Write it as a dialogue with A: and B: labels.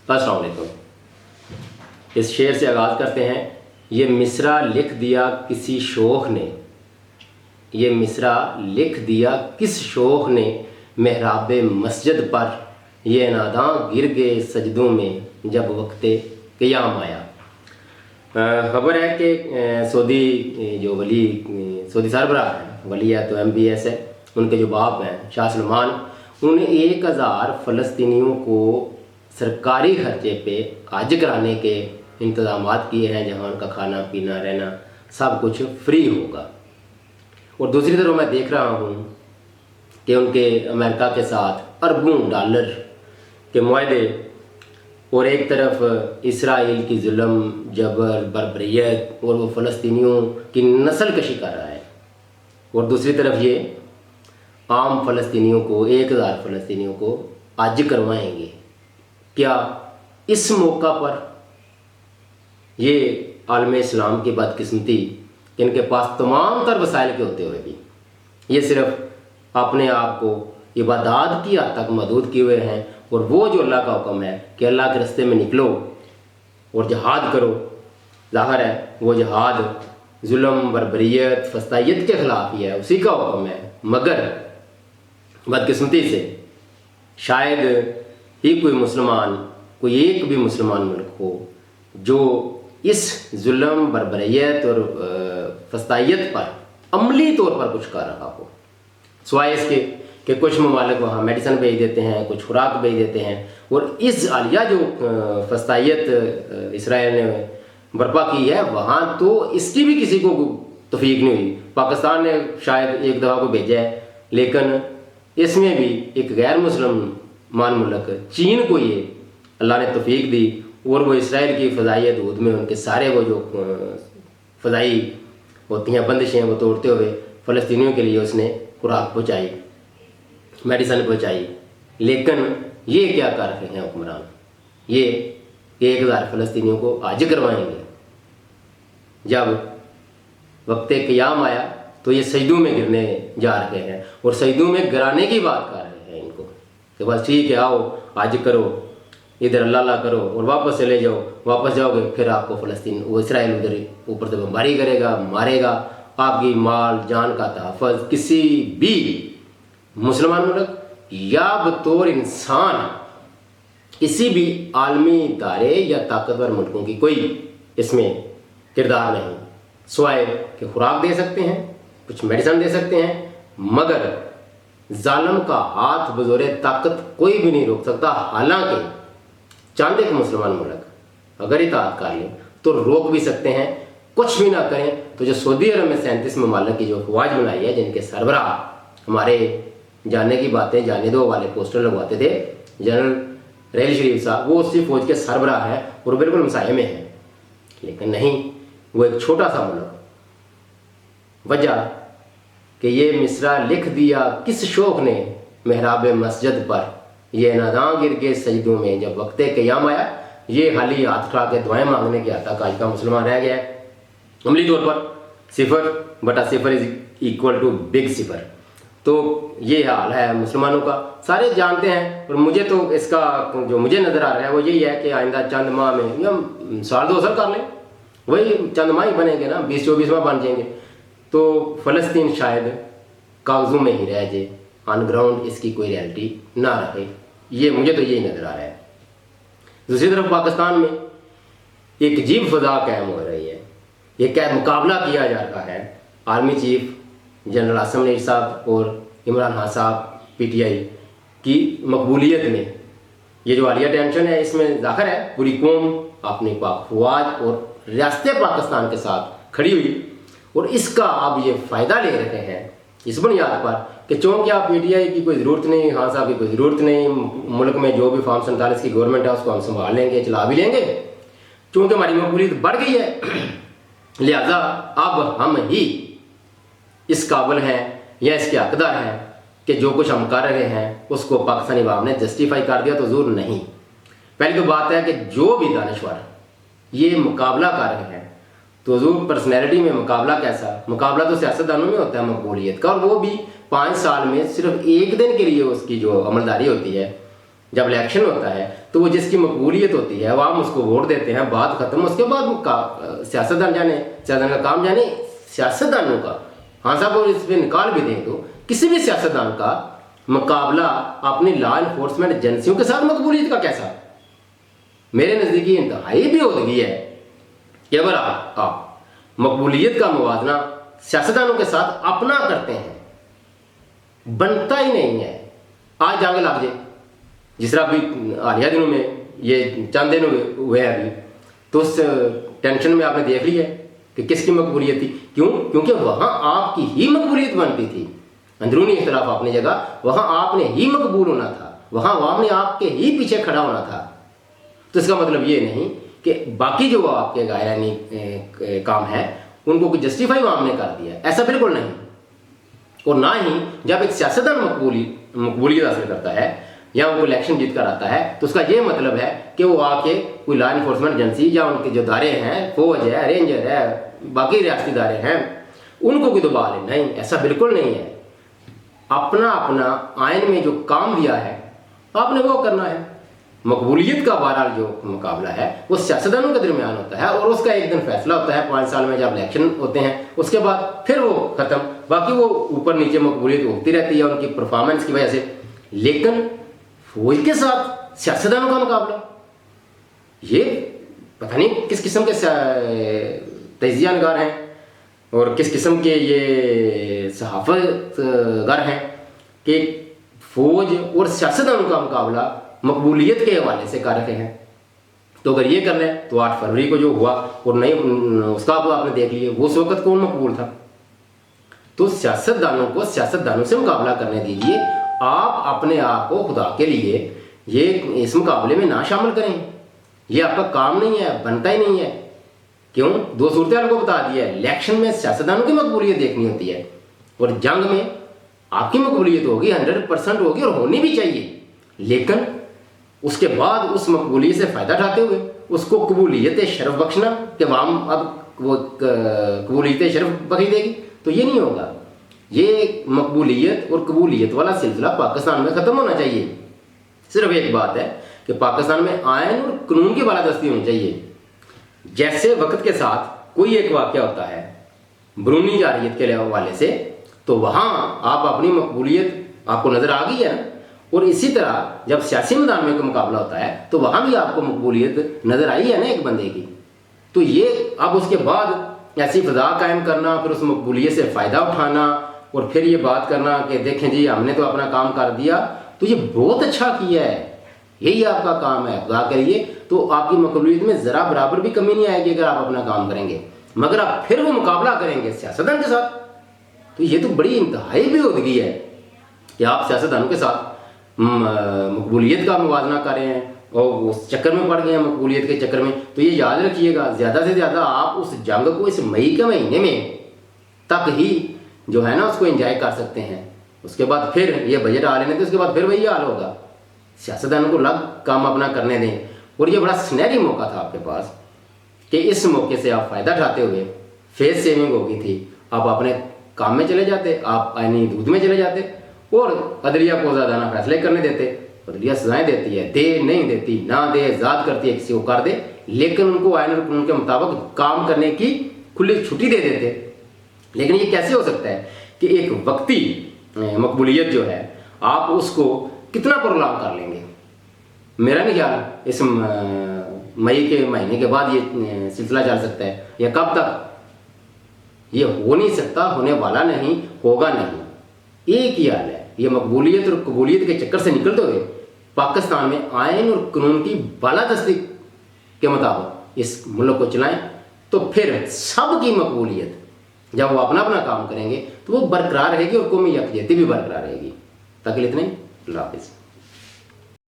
A: السلام علیکم۔ اس شعر سے آغاز کرتے ہیں۔ یہ مصرع لکھ دیا کسی شوخ نے، یہ مصرع لکھ دیا کس شوخ نے، محراب مسجد پر یہ ناداں گر گئے سجدوں میں جب وقت قیام آیا۔ خبر ہے کہ سعودی جو ولی سعودی سربراہ ہیں، ولی ہے تو MBS ہے، ان کے جو باپ ہیں شاہ سلمان، انہوں نے 1000 فلسطینیوں کو سرکاری خرچے پہ حج کرانے کے انتظامات کیے ہیں، جہاں ان کا کھانا پینا رہنا سب کچھ فری ہوگا۔ اور دوسری طرف میں دیکھ رہا ہوں کہ ان کے امریکہ کے ساتھ اربوں ڈالر کے معاہدے، اور ایک طرف اسرائیل کی ظلم جبر بربریت اور وہ فلسطینیوں کی نسل کشی کر رہا ہے، اور دوسری طرف یہ عام فلسطینیوں کو 1000 فلسطینیوں کو حج کروائیں گے۔ کیا اس موقع پر یہ عالم اسلام کی بدقسمتی کہ ان کے پاس تمام تر وسائل کے ہوتے ہوئے بھی یہ صرف اپنے آپ کو عبادات کی حد تک محدود کیے ہوئے ہیں، اور وہ جو اللہ کا حکم ہے کہ اللہ کے راستے میں نکلو اور جہاد کرو، ظاہر ہے وہ جہاد ظلم بربریت فسطائیت کے خلاف ہی ہے، اسی کا حکم ہے، مگر بدقسمتی سے شاید ہی کوئی مسلمان، کوئی ایک بھی مسلمان ملک ہو جو اس ظلم بربریت اور فسطائیت پر عملی طور پر کچھ کر رہا ہو، سوائے اس کے کہ کچھ ممالک وہاں میڈیسن بھیج دیتے ہیں، کچھ خوراک بھیج دیتے ہیں، اور اس عالیہ جو فسطائیت اسرائیل نے برپا کی ہے وہاں تو اس کی بھی کسی کو توفیق نہیں ہوئی۔ پاکستان نے شاید ایک دفعہ کو بھیجا ہے، لیکن اس میں بھی ایک غیر مسلمان ملک چین کو یہ اللہ نے توفیق دی، اور وہ اسرائیل کی فضائی حدود میں ان کے سارے وہ جو فضائی ہوتی ہیں بندشیں وہ توڑتے ہوئے فلسطینیوں کے لیے اس نے خوراک پہنچائی، میڈیسن پہنچائی۔ لیکن یہ کیا کر رہے ہیں حکمران؟ یہ 1000 فلسطینیوں کو حج کروائیں گے۔ جب وقت قیام آیا تو یہ سجدوں میں گرنے جا رہے ہیں، اور سجدوں میں گرانے کی بات کر رہے ہیں ان کو کہ بس ٹھیک ہے آؤ حج کرو، ادھر اللہ کرو اور واپس چلے جاؤ، واپس جاؤ گے پھر آپ کو فلسطین وہ اسرائیل ادھر اوپر سے بمباری کرے گا، مارے گا، آپ کی مال جان کا تحفظ کسی بھی مسلمان ملک یا بطور انسان کسی بھی عالمی ادارے یا طاقتور ملکوں کی کوئی اس میں کردار نہیں، سوائے کہ خوراک دے سکتے ہیں، کچھ میڈیسن دے سکتے ہیں، مگر ظالم کا ہاتھ بزور طاقت کوئی بھی نہیں روک سکتا۔ حالانکہ چاند ایک مسلمان ملک اگر اطاعت کر لیں تو روک بھی سکتے ہیں، کچھ بھی نہ کریں تو جو سعودی عرب میں 37 ممالک کی جو افواج بنائی ہے، جن کے سربراہ ہمارے جاننے کی باتیں جانے دو والے پوسٹر لگواتے تھے، جنرل ریل شریف صاحب، وہ اسی فوج کے سربراہ ہیں اور بالکل مسائے میں ہیں، لیکن نہیں، وہ ایک چھوٹا سا ملک۔ وجہ کہ یہ مصرع لکھ دیا کس شوخ نے، محراب مسجد پر یہ ناداں گر گئے سجدوں میں جب وقت قیام آیا۔ یہ حالی ہاتھ اٹھا کے دعائیں مانگنے کے حد تک آج کا مسلمان رہ گیا ہے۔ عملی طور پر 0/0 = بگ 0۔ تو یہ حال ہے مسلمانوں کا، سارے جانتے ہیں، اور مجھے تو اس کا جو مجھے نظر آ رہا ہے وہ یہی ہے کہ آئندہ چند ماہ میں یا سال 2 سال کر لیں، وہی چند ماہ ہی بنیں گے نا، 20-24 ماہ بن جائیں گے، تو فلسطین شاید کاغذوں میں ہی رہ جائے، آن گراؤنڈ اس کی کوئی ریالٹی نہ رہے، یہ مجھے تو یہی نظر آ رہا ہے۔ دوسری طرف پاکستان میں ایک عجیب فضا قائم ہو رہی ہے، یہ کیا مقابلہ کیا جا رہا ہے army chief general Asim Munir صاحب اور عمران خان صاحب PTI کی مقبولیت میں۔ یہ جو عالیہ ٹینشن ہے اس میں ظاہر ہے پوری قوم اپنی پاک فوج اور ریاست پاکستان کے ساتھ کھڑی ہوئی، اور اس کا اب یہ فائدہ لے رہے ہیں اس بنیاد پر کہ چونکہ آپ PTI کی کوئی ضرورت نہیں، خان صاحب کی کوئی ضرورت نہیں، ملک میں جو بھی فارم 47 کی گورنمنٹ ہے اس کو ہم سنبھال لیں گے، چلا بھی لیں گے، چونکہ ہماری مقبولیت بڑھ گئی ہے، لہذا اب ہم ہی اس قابل ہیں یا اس کے حقدار ہیں کہ جو کچھ ہم کر رہے ہیں اس کو پاکستانی عوام نے جسٹیفائی کر دیا تو ضرور نہیں۔ پہلی تو بات ہے کہ جو بھی دانشور یہ مقابلہ کر رہے ہیں تو حضور پرسنالٹی میں مقابلہ کیسا؟ مقابلہ تو سیاستدانوں میں ہوتا ہے مقبولیت کا، اور وہ بھی 5 سال میں صرف 1 دن کے لیے اس کی جو عملداری ہوتی ہے، جب الیکشن ہوتا ہے تو وہ جس کی مقبولیت ہوتی ہے عوام اس کو ووٹ دیتے ہیں، بات ختم، اس کے بعد سیاستدان جانے، سیاستدان کا کام جانے سیاستدانوں کا، ہاں صاحب اور اس پہ نکال بھی دیں تو کسی بھی سیاستدان کا مقابلہ اپنی لا انفورسمنٹ ایجنسیوں کے ساتھ مقبولیت کا کیسا؟ میرے نزدیک یہ انتہائی بھی ہوگی ہے کہ اگر آپ مقبولیت کا موازنہ سیاستدانوں کے ساتھ اپنا کرتے ہیں، بنتا ہی نہیں ہے۔ آج جنگ لگ جائے، جس طرح ابھی حالیہ دنوں میں یہ چند دن ہوئے ہیں ابھی، تو اس ٹینشن میں آپ نے دیکھ لیا ہے کہ کس کی مقبولیت تھی، کیونکہ وہاں آپ کی ہی مقبولیت بنتی تھی، اندرونی اختلاف اپنی جگہ، وہاں آپ نے ہی مقبول ہونا تھا، وہاں عوام نے آپ کے ہی پیچھے کھڑا ہونا تھا۔ تو اس کا مطلب یہ نہیں کہ باقی جو آپ کے غیرانی کام ہے ان کو کوئی جسٹیفائی عوام نے کر دیا، ایسا بالکل نہیں۔ اور نہ ہی جب ایک سیاستدان مقبولیت حاصل کرتا ہے یا وہ الیکشن جیت کر آتا ہے تو اس کا یہ مطلب ہے کہ وہ آ کے کوئی لا انفورسمنٹ ایجنسی یا ان کے جو ادارے ہیں، فوج ہے، رینجر ہے، باقی ریاستی ادارے ہیں، ان کو کوئی دبا لے، نہیں، ایسا بالکل نہیں ہے۔ اپنا اپنا آئین میں جو کام دیا ہے آپ نے وہ کرنا ہے۔ مقبولیت کا بہرحال جو مقابلہ ہے وہ سیاستدانوں کے درمیان ہوتا ہے اور اس کا ایک دن فیصلہ ہوتا ہے 5 سال میں جب الیکشن ہوتے ہیں، اس کے بعد پھر وہ ختم، باقی وہ اوپر نیچے مقبولیت ہوتی رہتی ہے ان کی پرفارمنس کی وجہ سے۔ لیکن فوج کے ساتھ سیاستدانوں کا مقابلہ، یہ پتہ نہیں کس قسم کے تجزیہ نگار ہیں اور کس قسم کے یہ صحافت گر ہیں کہ فوج اور سیاستدانوں کا مقابلہ مقبولیت کے حوالے سے کر رہے ہیں۔ تو اگر یہ کر لیں تو 8 فروری کو جو ہوا اور نہیں اس کا آپ نے دیکھ لیے، وہ اس وقت کون مقبول تھا؟ تو سیاستدانوں کو سیاستدانوں سے مقابلہ کرنے دیجیے، آپ اپنے آپ کو خدا کے لیے یہ اس مقابلے میں نہ شامل کریں، یہ آپ کا کام نہیں ہے، بنتا ہی نہیں ہے۔ کیوں؟ 2 صورتحال کو بتا دیا ہے، الیکشن میں سیاستدانوں کی مقبولیت دیکھنی ہوتی ہے اور جنگ میں آپ کی مقبولیت ہوگی، 100% ہوگی اور ہونی بھی چاہیے، لیکن اس کے بعد اس مقبولیت سے فائدہ اٹھاتے ہوئے اس کو قبولیت شرف بخشنا کہ عوام اب وہ قبولیت شرف بخش دے گی، تو یہ نہیں ہوگا۔ یہ مقبولیت اور قبولیت والا سلسلہ پاکستان میں ختم ہونا چاہیے۔ صرف ایک بات ہے کہ پاکستان میں آئین اور قانون کی بالادستی ہونی چاہیے۔ جیسے وقت کے ساتھ کوئی ایک واقعہ ہوتا ہے برونی جارحیت کے حوالے سے، تو وہاں آپ اپنی مقبولیت آپ کو نظر آ گئی ہے نا، اور اسی طرح جب سیاسی میدان میں کوئی مقابلہ ہوتا ہے تو وہاں بھی آپ کو مقبولیت نظر آئی ہے نا ایک بندے کی، تو یہ اب اس کے بعد ایسی فضا قائم کرنا، پھر اس مقبولیت سے فائدہ اٹھانا اور پھر یہ بات کرنا کہ دیکھیں جی ہم نے تو اپنا کام کر دیا، تو یہ بہت اچھا کیا ہے، یہی آپ کا کام ہے، خدا کریے تو آپ کی مقبولیت میں ذرا برابر بھی کمی نہیں آئے گی اگر آپ اپنا کام کریں گے، مگر آپ پھر وہ مقابلہ کریں گے سیاستدان کے ساتھ، تو یہ تو بڑی انتہائی بھی ہوگی ہے کہ آپ سیاستدانوں کے ساتھ مقبولیت کا موازنہ کر رہے ہیں اور اس چکر میں پڑ گئے ہیں، مقبولیت کے چکر میں۔ تو یہ یاد رکھیے گا، زیادہ سے زیادہ آپ اس جنگ کو اس مئی کے مہینے میں تک ہی جو ہے نا اس کو انجوائے کر سکتے ہیں، اس کے بعد پھر یہ بجٹ آ لینے تو اس کے بعد پھر وہی حال ہوگا۔ سیاستدانوں کو الگ کام اپنا کرنے دیں، اور یہ بڑا سنہری موقع تھا آپ کے پاس کہ اس موقع سے آپ فائدہ اٹھاتے ہوئے، فیس سیونگ ہو گئی تھی، آپ اپنے کام میں چلے جاتے، آپ آئینی دودھ میں چلے جاتے اور عدلیہ کو آزادانہ فیصلے کرنے دیتے۔ عدلیہ سزائیں دیتی ہے، دے نہیں دیتی، نہ دے، آزاد کرتی ہے، کسی کو کر دے، لیکن ان کو آئین اور قانون کے مطابق کام کرنے کی کھلی چھٹی دے دیتے۔ لیکن یہ کیسے ہو سکتا ہے کہ ایک وقتی مقبولیت جو ہے آپ اس کو کتنا پرولانگ کر لیں گے؟ میرا نہیں خیال اس مئی کے مہینے کے بعد یہ سلسلہ چل سکتا ہے، یا کب تک؟ یہ ہو نہیں سکتا، ہونے والا نہیں، ہوگا نہیں۔ ایک ہی حال ہے، یہ مقبولیت اور قبولیت کے چکر سے نکلتے ہوئے پاکستان میں آئین اور قانون کی بالادستی کے مطابق اس ملک کو چلائیں، تو پھر سب کی مقبولیت جب وہ اپنا اپنا کام کریں گے تو وہ برقرار رہے گی اور قومی یکجہتی بھی برقرار رہے گی۔ تک اتنے، اللہ حافظ۔